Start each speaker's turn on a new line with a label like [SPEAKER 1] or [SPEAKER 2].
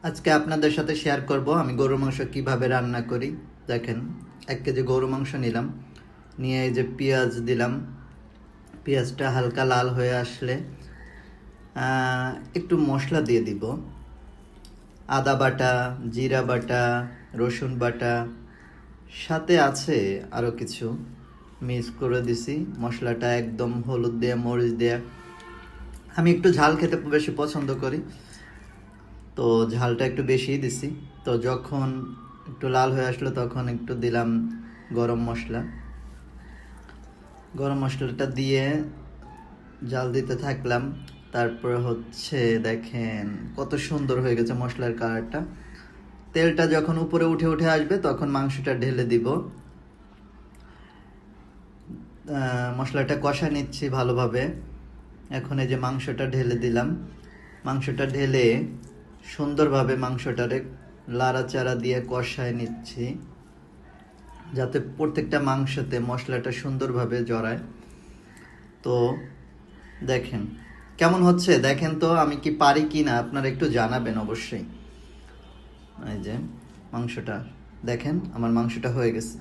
[SPEAKER 1] আজকে আপনাদের সাথে শেয়ার করব আমি গরুর মাংস কিভাবে রান্না করি। দেখেন, 1 কেজি গরু মাংস নিলাম, নিয়ে এই যে পেঁয়াজ দিলাম। পেঁয়াজটা হালকা লাল হয়ে আসলে একটু মশলা দিয়ে দিব। আদা বাটা, জিরা বাটা, রসুন বাটা, সাথে আছে আরও কিছু মিক্স করে দিছি। মশলাটা একদম হলুদ দিয়ে, মরিচ দিয়ে। আমি একটু ঝাল খেতে বেশি পছন্দ করি, তো ঝালটা একটু বেশিই দিছি। তো যখন একটু লাল হয়ে আসলো তখন একটু দিলাম গরম মশলা। গরম মশলাটা দিয়ে জাল দিতে থাকলাম। তারপর হচ্ছে দেখেন কত সুন্দর হয়ে গেছে মশলার কালারটা। তেলটা যখন উপরে উঠে উঠে আসবে তখন মাংসটা ঢেলে দিব। মশলাটা কষা নিচ্ছি ভালোভাবে। এখন এই যে মাংসটা ঢেলে দিলাম। মাংসটা ঢেলে সুন্দরভাবে মাংসটারে লাড়াচাড়া দিয়ে কষায় নিচ্ছি, যাতে প্রত্যেকটা মাংসতে মশলাটা সুন্দরভাবে জড়ায়। তো দেখেন কেমন হচ্ছে, দেখেন তো আমি কি পারি কি না, আপনারা একটু জানাবেন অবশ্যই। এই যে মাংসটা দেখেন, আমার মাংসটা হয়ে গেছে।